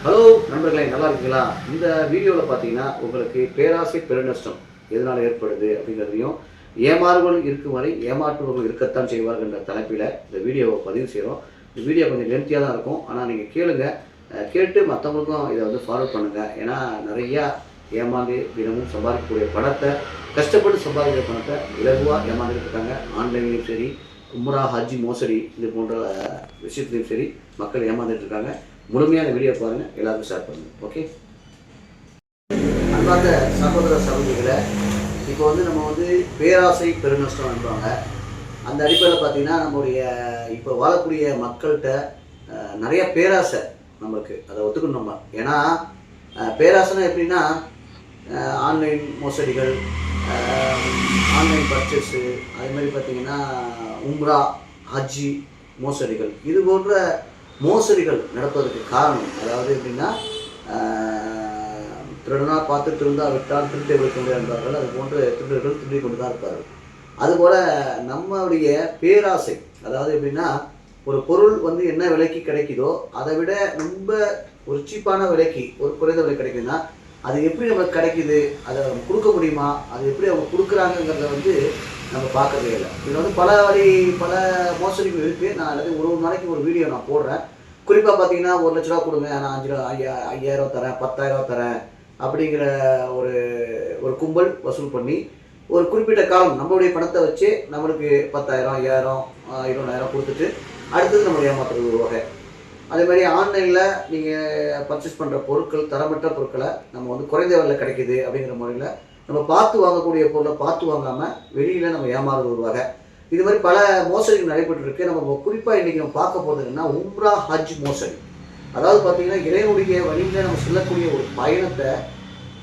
Hello நண்பர்களே, நல்லா இருக்கீங்களா? இந்த வீடியோவில் பார்த்தீங்கன்னா உங்களுக்கு பேராசை பெருநஷ்டம் எதனால் ஏற்படுது அப்படிங்கிறதையும், ஏமாறுவர்கள் இருக்கும் வரை ஏமாற்றுபவர்கள் இருக்கத்தான் செய்வார்கள் என்ற தலைப்பில் இந்த வீடியோவை பதிவு செய்கிறோம். இந்த வீடியோ கொஞ்சம் லென்த்தியாக தான் இருக்கும், ஆனால் நீங்கள் கேளுங்க. கேட்டு மற்றவங்களுக்கும் இதை வந்து ஃபார்வர்ட் பண்ணுங்கள். ஏன்னா நிறையா ஏமாந்து தினமும் சம்பாதிக்கக்கூடிய பணத்தை, கஷ்டப்பட்டு சம்பாதிக்கிற பணத்தை இலகுவாக ஏமாந்துட்டு இருக்காங்க. ஆன்லைன்லேயும் சரி, உம்ரா ஹஜ்ஜி மோசடி இது போன்ற விஷயத்துலையும் சரி மக்கள் ஏமாந்துட்டு இருக்காங்க. முழுமையான வீடியோ பாருங்கள், எல்லாருக்கும் ஷேர் பண்ணுங்கள். ஓகே, அன்பார்ந்த சகோதர சகோதரிகளை, இப்போ வந்து நம்ம வந்து பேராசை பெருநஷ்டம் என்பாங்க. அந்த அடிப்படையில் பார்த்தீங்கன்னா நம்மளுடைய இப்போ வாழக்கூடிய மக்கள்கிட்ட நிறைய பேராசை நம்மளுக்கு, அதை ஒத்துக்கணும் நம்ம. ஏன்னா பேராசைனா எப்படின்னா ஆன்லைன் மோசடிகள், ஆன்லைன் பர்ச்சேஸு, அதே மாதிரி பார்த்திங்கன்னா உம்ரா ஹஜ்ஜி மோசடிகள், இது போன்ற மோசடிகள் நடப்பதற்கு காரணம் அதாவது எப்படின்னா திருடனா பார்த்து திருந்தா விட்டால் திருட்டை விழுக்க முடியாது என்பார்கள். அது போன்று திருடர்கள் திருடி கொண்டு தான் இருப்பார்கள். அதுபோல் நம்மளுடைய பேராசை, அதாவது எப்படின்னா ஒரு பொருள் வந்து என்ன விலைக்கு கிடைக்குதோ அதை விட ரொம்ப ஒரு சீப்பான விலைக்கு, ஒரு குறைந்த விலை கிடைக்குதுன்னா அது எப்படி நமக்கு கிடைக்குது, அதை கொடுக்க முடியுமா, அது எப்படி அவங்க கொடுக்குறாங்கங்கிறத வந்து நம்ம பார்க்கறதே இல்லை. இதில் வந்து பல மோசடிகள் இருக்குது. நான் எல்லாத்தையும் ஒரு நாளைக்கு ஒரு வீடியோ நான் போடுறேன். குறிப்பாக பார்த்தீங்கன்னா 1 லட்ச ரூபா கொடுங்க, நான் 5,000 தரேன், 10,000 தரேன் அப்படிங்கிற ஒரு கும்பல் வசூல் பண்ணி ஒரு குறிப்பிட்ட காலம் நம்மளுடைய பணத்தை வச்சு நம்மளுக்கு 10,000, 5,000, 20,000 கொடுத்துட்டு அடுத்தது நம்ம ஏமாத்துறது ஒரு வகை. அதே மாதிரி ஆன்லைனில் நீங்கள் பர்ச்சேஸ் பண்ணுற பொருட்கள், தரமற்ற பொருட்களை நம்ம வந்து குறைந்த விலையில் கிடைக்குது அப்படிங்கிற முறையில் நம்ம பார்த்து வாங்கக்கூடிய பொருளை பார்த்து வாங்காமல் வெளியில் நம்ம ஏமாறுறது ஒரு வகை. இது மாதிரி பல மோசடிகள் நடைபெற்றிருக்கு. நம்ம குறிப்பாக இன்றைக்கி நம்ம பார்க்க போகிறது என்னன்னா உம்ரா ஹஜ் மோசடி. அதாவது பார்த்திங்கன்னா இறைவனுடைய வழியில் நம்ம செல்லக்கூடிய ஒரு பயணத்தை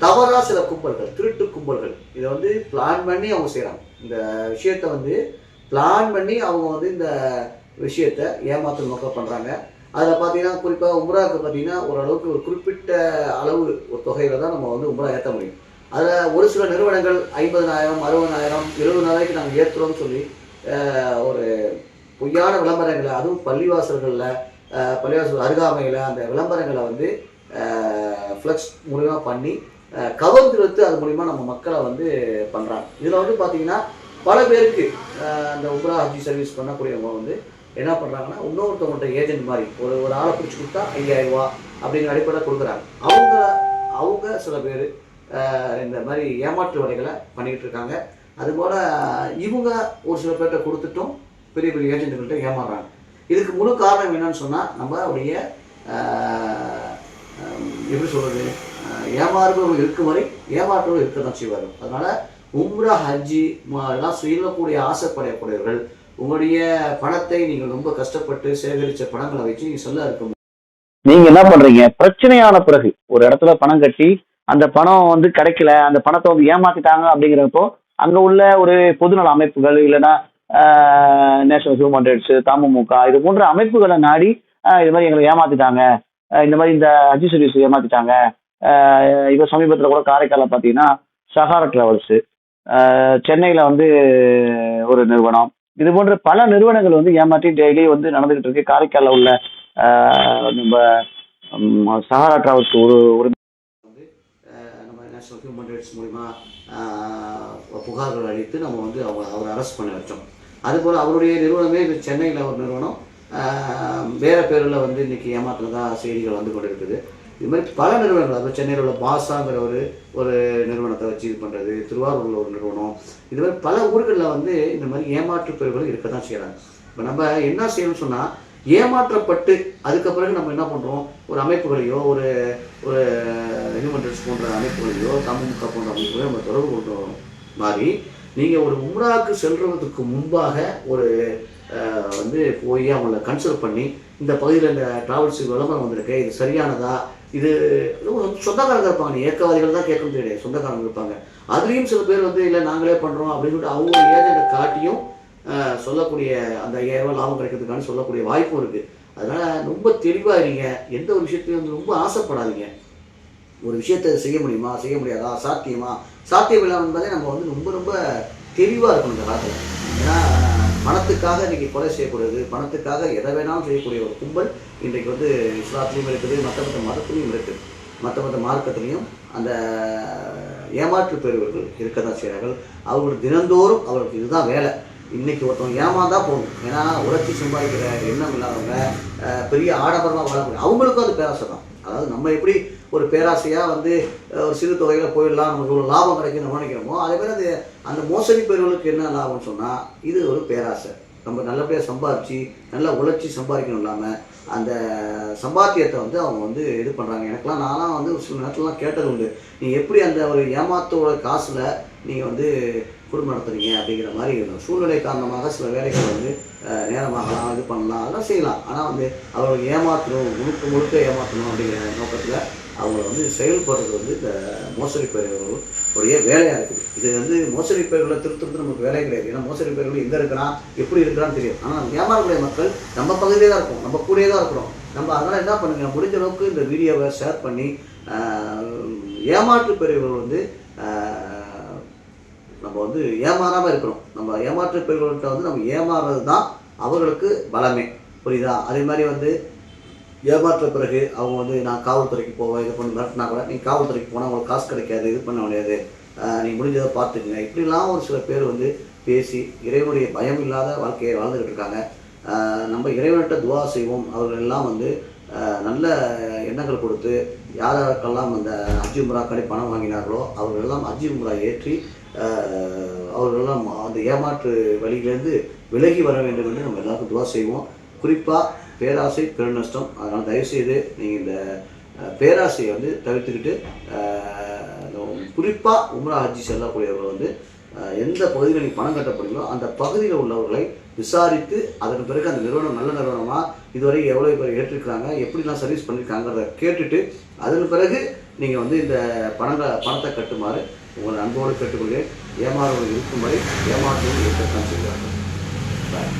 தவறாக சில கும்பல்கள், திருட்டு கும்பல்கள் இதை வந்து பிளான் பண்ணி அவங்க செய்கிறாங்க. இந்த விஷயத்தை வந்து பிளான் பண்ணி அவங்க வந்து இந்த விஷயத்தை ஏமாற்ற நோக்கம் பண்ணுறாங்க. அதில் பார்த்தீங்கன்னா குறிப்பாக உம்ராவுக்கு பார்த்தீங்கன்னா ஓரளவுக்கு ஒரு குறிப்பிட்ட அளவு ஒரு தொகையில் தான் நம்ம வந்து உம்ரா ஏற்ற முடியும். அதில் ஒரு சில நிறுவனங்கள் 50,000, 60,000, 70,000 நாங்கள் ஏற்றுறோம்னு சொல்லி ஒரு பொய்யான விளம்பரங்களை, அதுவும் பள்ளிவாசல்களில், பள்ளிவாசல் அருகாமையில் அந்த விளம்பரங்களை வந்து ஃப்ளெக்ஸ் மூலிமா பண்ணி கவர்ந்து அது மூலிமா நம்ம மக்களை வந்து பண்ணுறாங்க. இதில் வந்து பார்த்திங்கன்னா பல பேருக்கு அந்த உம்ரா ஹஜ்ஜி சர்வீஸ் பண்ணக்கூடியவங்க வந்து என்ன பண்ணுறாங்கன்னா இன்னொருத்தவங்கள்ட்ட ஏஜென்ட் மாதிரி ஒரு ஆளை பிடிச்சி கொடுத்தா 5,000 ரூபா அப்படிங்கிற அடிப்படையில் கொடுக்குறாங்க. அவங்க சில பேர் இந்த மாதிரி ஏமாற்று வேலைகளை பண்ணிக்கிட்டு இருக்காங்க. அதுபோல் இவங்க ஒரு சில பேர்கிட்ட கொடுத்துட்டும் பெரிய பெரிய ஏஜென்ட்டுகள்கிட்ட ஏமாறுறாங்க. இதுக்கு முழு காரணம் என்னன்னு சொன்னால் நம்மளுடைய எப்படி சொல்கிறது, ஏமாறுபவர்கள் இருக்கும் வரை ஏமாற்றுவர்கள் இருக்க தான் செய்வார்கள். அதனால் உம்ரா ஹஜ்ஜி எல்லாம் செய்யக்கூடிய ஆசைப்படக்கூடியவர்கள் உங்களுடைய பணத்தை நீங்கள் ரொம்ப கஷ்டப்பட்டு சேகரித்த பணங்களை வச்சு நீங்கள் சொல்ல இருக்க. நீங்கள் என்ன பண்ணுறீங்க, பிரச்சனையான பிறகு ஒரு இடத்துல பணம் கட்டி அந்த பணம் வந்து கிடைக்கல, அந்த பணத்தை வந்து ஏமாத்திட்டாங்க அப்படிங்கிறப்போ அங்கே உள்ள ஒரு பொதுநல அமைப்புகள் இல்லைன்னா நேஷனல் ஹியூமன் ரைட்ஸு, தமுமுக இது போன்ற அமைப்புகளை நாடி இது மாதிரி எங்களை ஏமாத்திட்டாங்க, இந்த மாதிரி இந்த ஹஜ்ஜி சர்வீஸ் ஏமாத்திட்டாங்க. இப்போ சமீபத்தில் கூட காரைக்காலில் பார்த்தீங்கன்னா சஹாரா டிராவல்ஸு, சென்னையில் வந்து ஒரு நிறுவனம், இது போன்ற பல நிறுவனங்கள் வந்து ஏமாற்றி டெய்லி வந்து நடந்துகிட்டு இருக்கு. காரைக்காலில் உள்ள நம்ம சஹாரா டிராவல்ஸ் ஒரு நம்ம நேஷனல் ஹியூமன் ரைட்ஸ் மூலிமா புகார்கள் அளித்து நம்ம வந்து அவரை அரெஸ்ட் பண்ணி வச்சோம். அதுபோல் அவருடைய நிறுவனமே இது சென்னையில் ஒரு நிறுவனம் வேறு பேரில் வந்து இன்றைக்கி ஏமாற்றுறதா செய்திகள் வந்து கொண்டு இருக்குது. இது மாதிரி பல நிறுவனங்கள், அதாவது சென்னையில் உள்ள பாசாங்கிற ஒரு நிறுவனத்தை வச்சு இது பண்ணுறது, திருவாரூரில் ஒரு நிறுவனம், இது மாதிரி பல ஊர்களில் வந்து இந்த மாதிரி ஏமாற்று பேர்களும் இருக்க தான் செய்கிறாங்க. இப்போ நம்ம என்ன செய்யணும்னு சொன்னால், ஏமாற்றப்பட்டு அதுக்கு பிறகு நம்ம என்ன பண்ணுறோம், ஒரு அமைப்புகளையோ ஒரு ஹியூமன் ரைட்ஸ் போன்ற அமைப்புகளையோ தமுமுக போன்ற அமைப்புகளையோ நம்ம தொடர்பு கொள்கிற மாதிரி நீங்கள் ஒரு உம்ராவுக்கு செல்றதுக்கு முன்பாக ஒரு வந்து போய் அவங்கள கன்சல்ட் பண்ணி இந்த பகுதியில் இந்த டிராவல்ஸுக்கு விளம்பரம் வந்திருக்கு, இது சரியானதா, இது சொந்தக்காரங்க இருப்பாங்க, இயக்கவாதிகள் தான் கேட்க முடியாது, சொந்தக்காரங்க இருப்பாங்க. அதுலேயும் சில பேர் வந்து இல்லை நாங்களே பண்ணுறோம் அப்படின்னு சொல்லிட்டு அவங்க ஏஜென்ட்டை காட்டியும் சொல்லக்கூடிய அந்த 5,000 ரூபா லாபம் கிடைக்கிறதுக்கான சொல்லக்கூடிய வாய்ப்பும் இருக்குது. அதனால் ரொம்ப தெளிவாக இருங்க. எந்த ஒரு விஷயத்தையும் வந்து ரொம்ப ஆசைப்படாதீங்க. ஒரு விஷயத்தை செய்ய முடியுமா, செய்ய முடியாதா, சாத்தியம் இல்லாமல் என்பதை நம்ம வந்து ரொம்ப ரொம்ப தெளிவாக இருக்கணும் இந்த காலத்தில். ஏன்னா பணத்துக்காக இன்றைக்கி கொலை செய்யக்கூடியது, பணத்துக்காக எதை வேணாலும் செய்யக்கூடிய ஒரு கும்பல் இன்றைக்கு வந்து இஸ்லாத்துலேயும் இருக்குது, மற்ற மதத்துலேயும் இருக்குது, மற்ற மார்க்கத்துலேயும் அந்த ஏமாற்று பெறுவர்கள் இருக்க தான் செய்கிறார்கள். அவர்கள் தினந்தோறும் அவர்களுக்கு இதுதான் வேலை. இன்றைக்கி ஒருத்தவங்க ஏமாந்தா போகும். ஏன்னா உழைச்சி சம்பாதிக்கிற எண்ணம் இல்லாதவங்க, பெரிய ஆடம்பரமாக வாழக்கூடிய அவங்களுக்கும் அது பேராசை தான். அதாவது நம்ம எப்படி ஒரு பேராசையாக வந்து ஒரு சிறு தொகையில் போயிடலாம், நமக்கு ஒரு லாபம் கிடைக்கும் நம்ம நினைக்கிறோமோ, அதேமாதிரி அது அந்த மோசடி பெறுவர்களுக்கு என்ன லாபம்னு சொன்னால் இது ஒரு பேராசை. நம்ம நல்லபடியாக சம்பாதிச்சு நல்லா உழைச்சி சம்பாதிக்கணும் இல்லாமல் அந்த சம்பாத்தியத்தை வந்து அவங்க வந்து இது பண்ணுறாங்க. எனக்கெல்லாம் நான்லாம் வந்து சில நேரத்துலலாம் கேட்டது உண்டு, நீ எப்படி அந்த ஒரு ஏமாத்தோட காசில் நீங்கள் வந்து குடும்பம் நடத்துறீங்க அப்படிங்கிற மாதிரி சூழ்நிலை காரணமாக சில வேலைகள் வந்து நேரமாகலாம், இது பண்ணலாம், அதெல்லாம் செய்யலாம். ஆனால் வந்து அவர்கள் ஏமாற்றணும், முழுக்க ஏமாற்றணும் அப்படிங்கிற நோக்கத்தில் அவங்கள வந்து செயல்படுறது வந்து இந்த மோசடி பெயர்களுடைய வேலையாக இருக்குது. இது வந்து மோசடி பெயர்களை திருத்துறது நமக்கு வேலை கிடையாது. ஏன்னா மோசடி பெயர்கள் எங்கே இருக்கிறான், எப்படி இருக்கிறான்னு தெரியும். ஆனால் ஏமாறக்கூடிய மக்கள் நம்ம பகுதியிலே தான் இருக்கும், நம்ம கூடயே தான் இருக்கிறோம். நம்ம அதனால் என்ன பண்ணுங்க, முடிஞ்ச அளவுக்கு இந்த வீடியோவை ஷேர் பண்ணி ஏமாற்று பெயர்கள் வந்து நம்ம வந்து ஏமாறாமல் இருக்கணும். நம்ம ஏமாற்று பெயர்கள்ட்ட வந்து நம்ம ஏமாறுறது தான் அவர்களுக்கு பலமே, புரியுதா? அதே மாதிரி வந்து ஏமாற்ற பிறகு அவங்க வந்து நான் காவல்துறைக்கு போவேன், இது பண்ணி மிரட்டினா கூட நீங்கள் காவல்துறைக்கு போனால் உங்களுக்கு காசு கிடைக்காது, இது பண்ண முடியாது, நீங்கள் முடிஞ்சதை பார்த்துக்குங்க, இப்படிலாம் ஒரு சில பேர் வந்து பேசி இறைவனுடைய பயம் இல்லாத வாழ்க்கையை வாழ்ந்துக்கிட்டு இருக்காங்க. நம்ம இறைவன்கிட்ட துவா செய்வோம். அவர்கள் எல்லாம் வந்து நல்ல எண்ணங்கள் கொடுத்து யாருக்கெல்லாம் அந்த ஹஜ் உம்ராக்களை பணம் வாங்கினார்களோ அவர்களெல்லாம் ஹஜ் உம்ரா ஏற்றி அவர்களெல்லாம் அந்த ஏமாற்று வழியிலேருந்து விலகி வர வேண்டும் என்று நம்ம எல்லாருக்கும் துவா செய்வோம். குறிப்பாக பேராசை பெருநஷ்டம். அதனால் தயவுசெய்து நீங்கள் இந்த பேராசையை வந்து தவிர்த்துக்கிட்டு குறிப்பாக உம்ரா ஹஜ்ஜி செல்லக்கூடியவர்கள் வந்து எந்த பகுதியில் நீங்கள் பணம் கட்டப்படுங்களோ அந்த பகுதியில் உள்ளவர்களை விசாரித்து அதன் பிறகு அந்த நிறுவனம் நல்ல நிறுவனமாக இதுவரை எவ்வளோ பேர் ஏற்றிருக்கிறாங்க, எப்படிலாம் சர்வீஸ் பண்ணியிருக்காங்கிறத கேட்டுட்டு அதன் பிறகு நீங்கள் வந்து இந்த பணத்தை கட்டுமாறு உங்களை அன்போடு கேட்டுக்கொள்கிறேன். ஏமாறுவர்கள் இருக்கும்படி ஏமாற்றுவர்கள் இருக்கத்தான் செய்கிறார்கள். பாய்.